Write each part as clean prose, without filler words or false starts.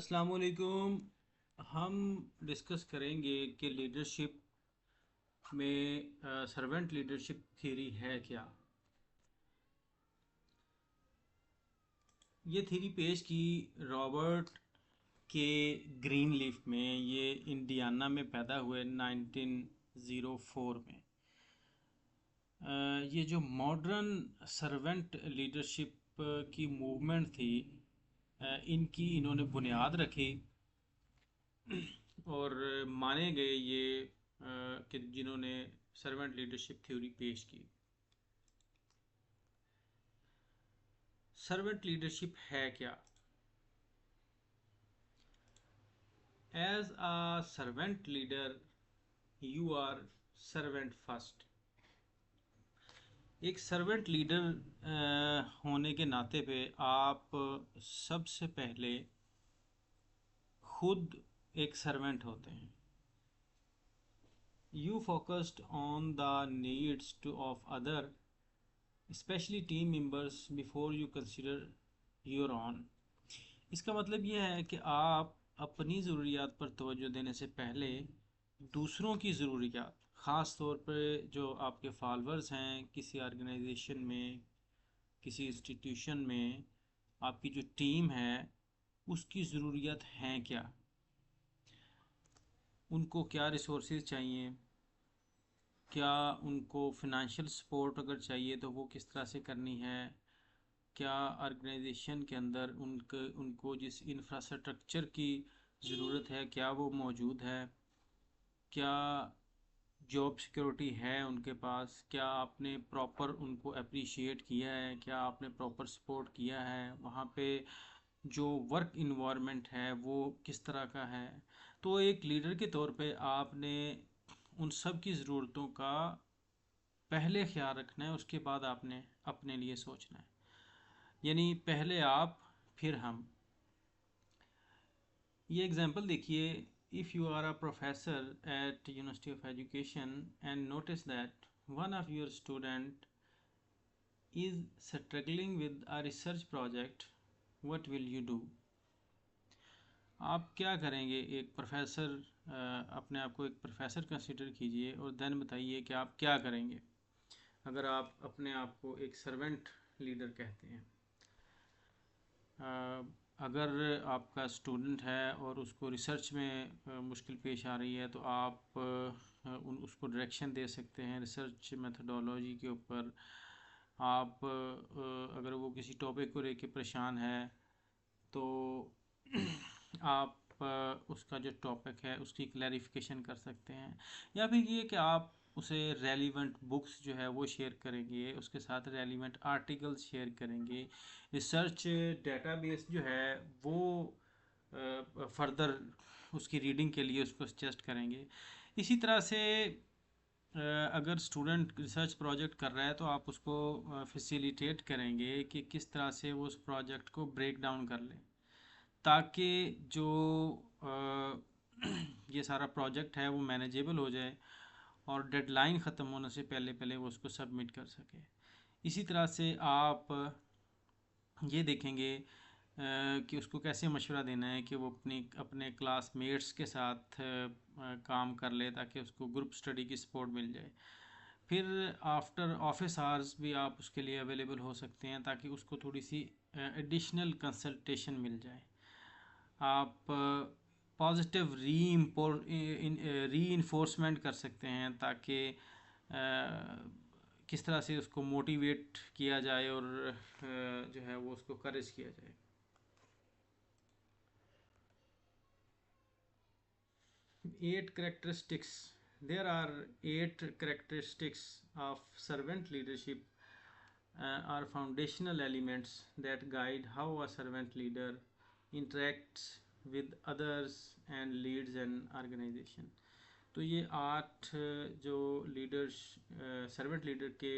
अस्सलाम वालेकुम। हम डिस्कस करेंगे कि लीडरशिप में सर्वेंट लीडरशिप थ्योरी है क्या। ये थ्योरी पेश की रॉबर्ट के ग्रीनलीफ में। ये इंडियाना में पैदा हुए 1904 में। ये जो मॉडर्न सर्वेंट लीडरशिप की मूवमेंट थी, इनकी इन्होंने बुनियाद रखी और माने गए ये कि जिन्होंने सर्वेंट लीडरशिप थ्योरी पेश की। सर्वेंट लीडरशिप है क्या? As a servant leader you are servant first. एक सर्वेंट लीडर होने के नाते पे आप सबसे पहले खुद एक सर्वेंट होते हैं। You focused on the needs two of other, specially team members, before you consider your on. इसका मतलब यह है कि आप अपनी ज़रूरियात पर तवज्जो देने से पहले दूसरों की ज़रूरियात, ख़ास तौर पर जो आपके फॉलोअर्स हैं किसी ऑर्गेनाइजेशन में, किसी इंस्टीट्यूशन में, आपकी जो टीम है उसकी ज़रूरियात हैं क्या, उनको क्या रिसोर्सेज चाहिए, क्या उनको फिनंशियल सपोर्ट अगर चाहिए तो वो किस तरह से करनी है, क्या ऑर्गेनाइजेशन के अंदर उनको जिस इंफ्रास्ट्रक्चर की ज़रूरत है क्या वो मौजूद है, क्या जॉब सिक्योरिटी है उनके पास, क्या आपने प्रॉपर उनको अप्रिशिएट किया है, क्या आपने प्रॉपर सपोर्ट किया है, वहाँ पे जो वर्क इन्वायरमेंट है वो किस तरह का है। तो एक लीडर के तौर पे आपने उन सब की ज़रूरतों का पहले ख्याल रखना है, उसके बाद आपने अपने लिए सोचना है। यानी पहले आप फिर हम। ये एग्जांपल देखिए, if you are a professor at university of education and notice that one of your student is struggling with a research project, what will you do? आप क्या करेंगे? एक प्रोफेसर, अपने आप को एक प्रोफेसर कंसिडर कीजिए और देन बताइए कि आप क्या करेंगे अगर आप अपने आप को एक सर्वेंट लीडर कहते हैं। अगर आपका स्टूडेंट है और उसको रिसर्च में मुश्किल पेश आ रही है तो आप उसको डायरेक्शन दे सकते हैं रिसर्च मेथडोलॉजी के ऊपर। आप अगर वो किसी टॉपिक को लेके परेशान है तो आप उसका जो टॉपिक है उसकी क्लैरिफिकेशन कर सकते हैं। या फिर ये कि आप उसे रेलिवेंट बुक्स जो है वो शेयर करेंगे, उसके साथ रेलिवेंट आर्टिकल्स शेयर करेंगे, रिसर्च डेटाबेस जो है वो फर्दर उसकी रीडिंग के लिए उसको सजेस्ट करेंगे। इसी तरह से अगर स्टूडेंट रिसर्च प्रोजेक्ट कर रहा है तो आप उसको फैसिलिटेट करेंगे कि किस तरह से वो उस प्रोजेक्ट को ब्रेक डाउन कर ले, ताकि जो ये सारा प्रोजेक्ट है वो मैनेजेबल हो जाए और डेडलाइन ख़त्म होने से पहले पहले वो उसको सबमिट कर सके। इसी तरह से आप ये देखेंगे कि उसको कैसे मशवरा देना है कि वो अपने क्लासमेट्स के साथ काम कर ले ताकि उसको ग्रुप स्टडी की सपोर्ट मिल जाए। फिर आफ्टर ऑफिस आवर्स भी आप उसके लिए अवेलेबल हो सकते हैं ताकि उसको थोड़ी सी एडिशनल कंसल्टेशन मिल जाए। आप पॉजिटिव री इन्फोर्समेंट कर सकते हैं ताकि किस तरह से उसको मोटिवेट किया जाए और जो है वो उसको करेज किया जाए। 8 characteristics, there are 8 characteristics of servant leadership, are foundational elements that guide how a servant leader interacts with others and leads an organization। तो ये 8 जो लीडर्स सर्वेंट लीडर के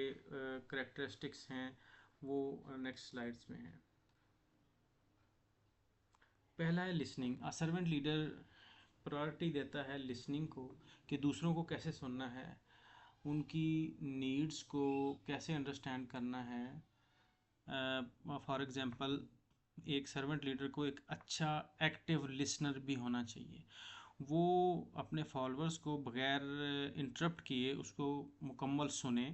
करेक्टरिस्टिक्स हैं वो नेक्स्ट स्लाइड्स में हैं। पहला है लिसनिंग। अ सर्वेंट लीडर प्रायोरिटी देता है लिसनिंग को, कि दूसरों को कैसे सुनना है, उनकी नीड्स को कैसे अंडरस्टैंड करना है। फॉर एग्ज़ाम्पल एक सर्वेंट लीडर को एक अच्छा एक्टिव लिसनर भी होना चाहिए। वो अपने फॉलोअर्स को बगैर इंटरप्ट किए उसको मुकम्मल सुने।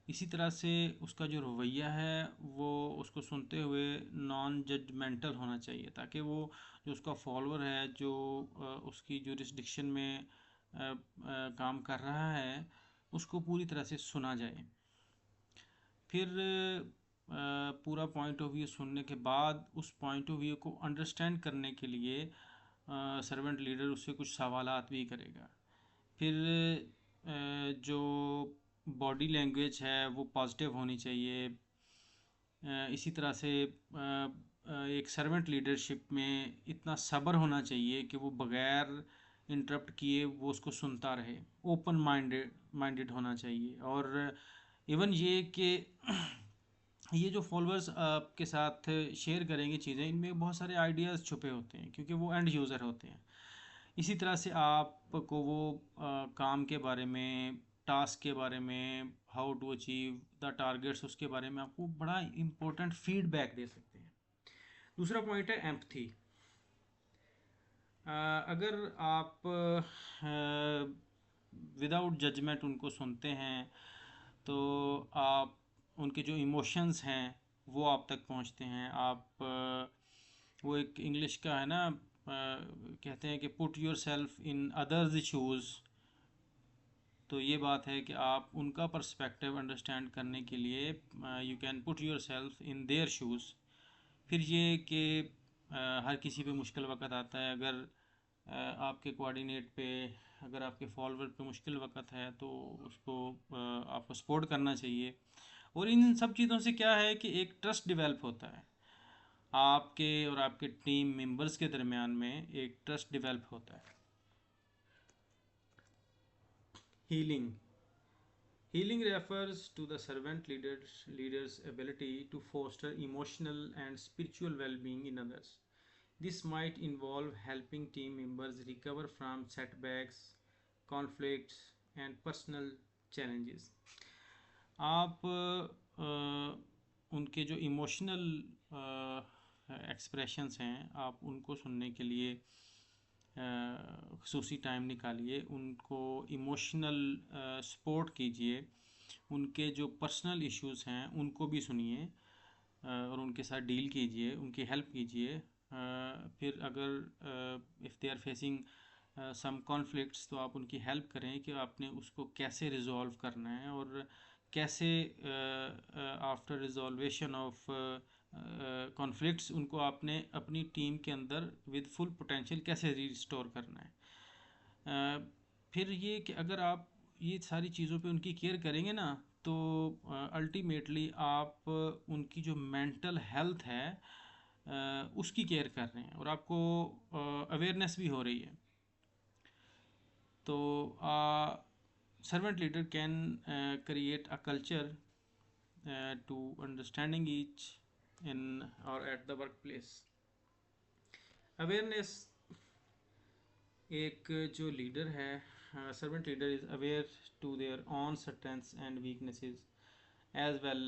इसी तरह से उसका जो रवैया है वो उसको सुनते हुए नॉन जजमेंटल होना चाहिए, ताकि वो जो उसका फॉलोअर है, जो उसकी जुरिस्डिक्शन में काम कर रहा है, उसको पूरी तरह से सुना जाए। फिर पूरा पॉइंट ऑफ व्यू सुनने के बाद उस पॉइंट ऑफ व्यू को अंडरस्टैंड करने के लिए सर्वेंट लीडर उससे कुछ सवालात भी करेगा। फिर जो बॉडी लैंग्वेज है वो पॉजिटिव होनी चाहिए। इसी तरह से एक सर्वेंट लीडरशिप में इतना सब्र होना चाहिए कि वो बग़ैर इंटरप्ट किए वो उसको सुनता रहे। ओपन माइंडेड होना चाहिए। और इवन ये कि ये जो फॉलोअर्स आपके साथ शेयर करेंगे चीज़ें, इनमें बहुत सारे आइडियाज़ छुपे होते हैं, क्योंकि वो एंड यूज़र होते हैं। इसी तरह से आपको वो काम के बारे में, टास्क के बारे में, how to achieve the targets, उसके बारे में आपको बड़ा इम्पोर्टेंट फीडबैक दे सकते हैं। दूसरा पॉइंट है एम्पथी। अगर आप विदाउट जजमेंट उनको सुनते हैं तो आप उनके जो इमोशंस हैं वो आप तक पहुंचते हैं। आप वो एक इंग्लिश का है ना, कहते हैं कि put your self in others shoes. तो ये बात है कि आप उनका पर्सपेक्टिव अंडरस्टैंड करने के लिए you can put your self in their shoes. फिर ये कि हर किसी पे मुश्किल वक़्त आता है। अगर आपके कोऑर्डिनेट पे, अगर आपके फॉलोअर पे मुश्किल वक़्त है तो उसको आपको सपोर्ट करना चाहिए। और इन सब चीज़ों से क्या है कि एक ट्रस्ट डेवलप होता है, आपके और आपके टीम मेंबर्स के दरमियान में एक ट्रस्ट डेवलप होता है। Healing Healing refers to the servant leader's ability to foster emotional and spiritual well-being in others. This might involve helping team members recover from setbacks, conflicts, and personal challenges. आप उनके जो emotional expressions हैं, आप उनको सुनने के लिए खसूसी टाइम निकालिए, उनको इमोशनल सपोर्ट कीजिए, उनके जो पर्सनल इश्यूज़ हैं उनको भी सुनिए और उनके साथ डील कीजिए, उनकी हेल्प कीजिए। फिर अगर if they are facing some conflicts तो आप उनकी हेल्प करें कि आपने उसको कैसे रिजॉल्व करना है, और कैसे आफ्टर रिजॉल्वेशन ऑफ कॉन्फ्लिक्ट्स उनको आपने अपनी टीम के अंदर विद फुल पोटेंशियल कैसे रिस्टोर करना है। फिर ये कि अगर आप ये सारी चीज़ों पे उनकी केयर करेंगे ना, तो अल्टीमेटली आप उनकी जो मेंटल हेल्थ है उसकी केयर कर रहे हैं, और आपको अवेयरनेस भी हो रही है। तो servant leader can create a culture to understanding each in or at the workplace. Awareness, एक जो लीडर है, servant leader is aware to their own strengths and weaknesses, as well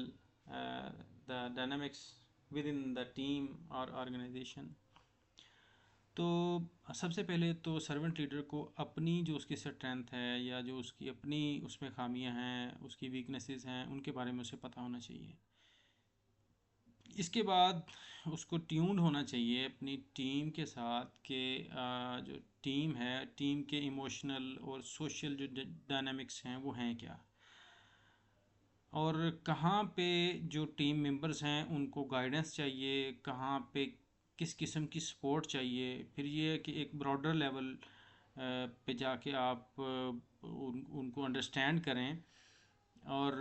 the dynamics within the team or organization. तो सबसे पहले तो servant leader को अपनी जो उसकी स्ट्रेंथ है या जो उसकी अपनी उसमें खामियां हैं, उसकी वीकनेसेस हैं, उनके बारे में उसे पता होना चाहिए। इसके बाद उसको ट्यून्ड होना चाहिए अपनी टीम के साथ कि जो टीम है, टीम के इमोशनल और सोशल जो डायनामिक्स हैं वो हैं क्या, और कहाँ पे जो टीम मेंबर्स हैं उनको गाइडेंस चाहिए, कहाँ पे किस किस्म की सपोर्ट चाहिए। फिर ये है कि एक ब्रॉडर लेवल पे जाके आप उनको अंडरस्टैंड करें, और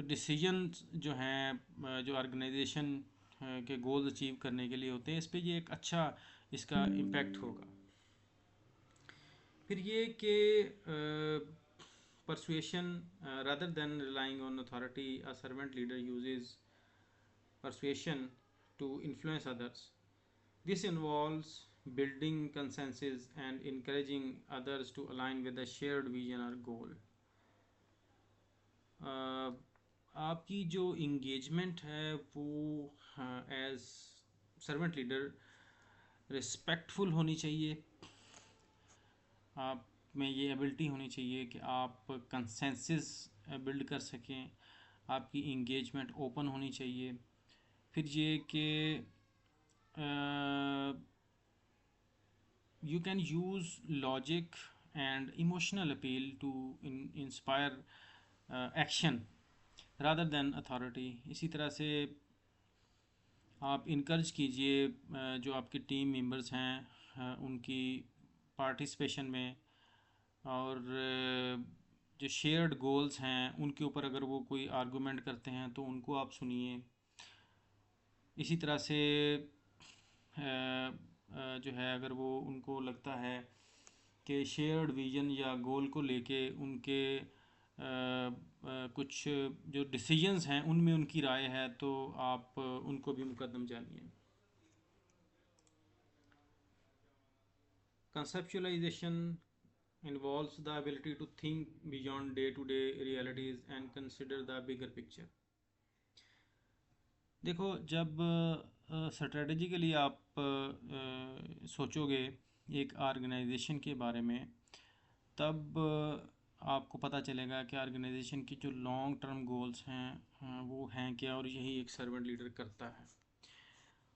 डिसीजन जो हैं जो ऑर्गेनाइजेशन के गोल्स अचीव करने के लिए होते हैं, इस पे ये एक अच्छा इसका इम्पैक्ट होगा। फिर ये कि persuasion, rather than relying on authority, a servant leader uses persuasion to influence others. This involves building consensus and encouraging others to align with a shared vision or goal. आपकी जो इंगेजमेंट है वो as servant leader respectful होनी चाहिए, आप में ये ability होनी चाहिए कि आप कंसेंसस बिल्ड कर सकें, आपकी इंगेजमेंट ओपन होनी चाहिए। फिर ये कि you can use logic and emotional appeal to inspire action rather than authority। इसी तरह से आप इनकरेज कीजिए जो आपके टीम मेंबर्स हैं उनकी पार्टिसिपेशन में, और जो शेयर्ड गोल्स हैं उनके ऊपर अगर वो कोई आर्गूमेंट करते हैं तो उनको आप सुनिए। इसी तरह से जो है अगर वो उनको लगता है कि शेयर्ड विजन या गोल को लेके उनके कुछ जो डिसीजंस हैं उनमें उनकी राय है तो आप उनको भी मुकदम जानिए। Conceptualisation involves the ability to think beyond day-to-day realities and consider the bigger picture। देखो, जब स्ट्रेटजिकली आप सोचोगे एक ऑर्गेनाइजेशन के बारे में, तब आपको पता चलेगा कि ऑर्गेनाइजेशन की जो लॉन्ग टर्म गोल्स हैं वो हैं क्या, और यही एक सर्वेंट लीडर करता है।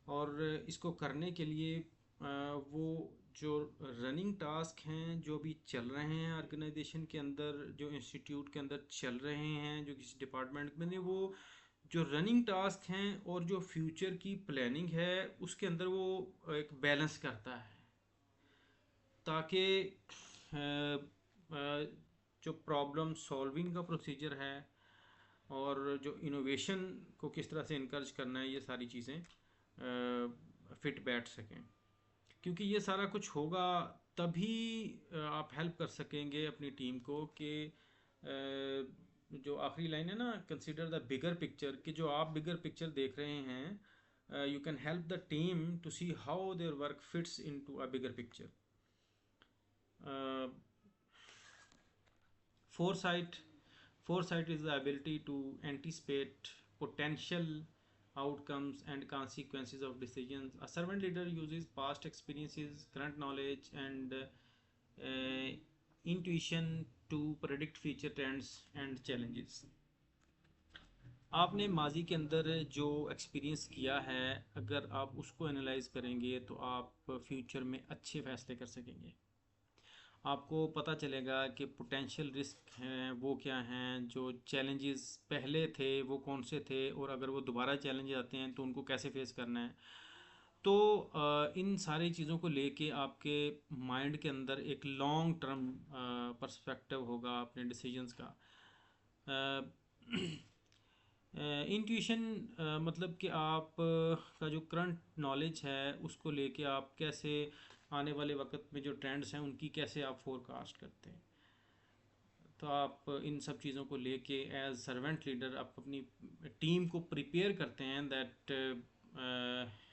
और इसको करने के लिए वो जो रनिंग टास्क हैं जो भी चल रहे हैं ऑर्गेनाइजेशन के अंदर, जो इंस्टीट्यूट के अंदर चल रहे हैं, जो किसी डिपार्टमेंट में, वो जो रनिंग टास्क हैं और जो फ्यूचर की प्लानिंग है उसके अंदर वो एक बैलेंस करता है, ताकि जो प्रॉब्लम सॉल्विंग का प्रोसीजर है और जो इनोवेशन को किस तरह से इनकरेज करना है, ये सारी चीज़ें फिट बैठ सकें। क्योंकि ये सारा कुछ होगा तभी आप हेल्प कर सकेंगे अपनी टीम को कि जो आखिरी लाइन है ना, कंसिडर द बिगर पिक्चर, कि जो आप बिगर पिक्चर देख रहे हैं, you can help the team to see how their work fits into a bigger picture. Foresight is the ability to anticipate potential outcomes and consequences of decisions. A servant leader uses past experiences, current knowledge, and intuition to predict future trends and challenges। आपने माजी के अंदर जो experience किया है, अगर आप उसको एनालाइज करेंगे तो आप फ्यूचर में अच्छे फैसले कर सकेंगे। आपको पता चलेगा कि पोटेंशियल रिस्क हैं वो क्या हैं, जो चैलेंजेस पहले थे वो कौन से थे, और अगर वो दोबारा चैलेंज आते हैं तो उनको कैसे फेस करना है। तो इन सारी चीज़ों को लेके आपके माइंड के अंदर एक लॉन्ग टर्म पर्सपेक्टिव होगा अपने डिसीजंस का। इंट्यूशन मतलब कि आप का जो करंट नॉलेज है उसको लेके आप कैसे आने वाले वक्त में जो ट्रेंड्स हैं उनकी कैसे आप फोरकास्ट करते हैं। तो आप इन सब चीज़ों को लेके एज सर्वेंट लीडर आप अपनी टीम को प्रिपेयर करते हैं that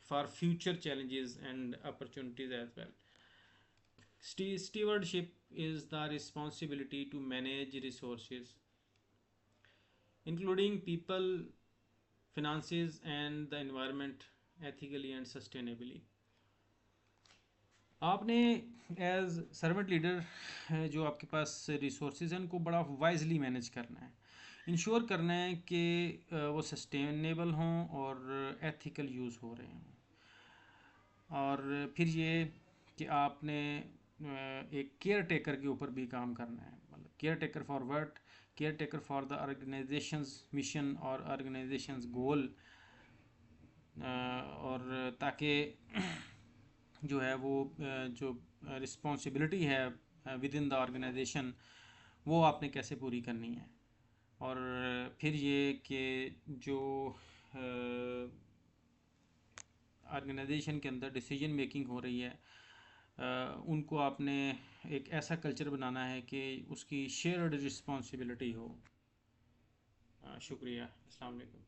for future challenges and opportunities as well. Stewardship is the responsibility to manage resources, including people, finances, and the environment ethically and sustainably। आपने एज सर्वेंट लीडर जो आपके पास resources हैं उनको बड़ा वाइजली मैनेज करना है, इंश्योर करना है कि वो सस्टेनेबल हों और एथिकल यूज़ हो रहे हों। और फिर ये कि आपने एक केयर टेकर के ऊपर भी काम करना है, मतलब care taker for what, care taker for the organisations mission और ऑर्गेनाइजेशंस गोल, और ताकि जो है वो जो रिस्पॉन्सिबिलिटी है विद इन द ऑर्गेनाइजेशन वो आपने कैसे पूरी करनी है। और फिर ये कि जो ऑर्गेनाइजेशन के अंदर डिसीजन मेकिंग हो रही है उनको आपने एक ऐसा कल्चर बनाना है कि उसकी शेयर्ड रिस्पॉन्सिबिलिटी हो। शुक्रिया। अस्सलाम वालेकुम।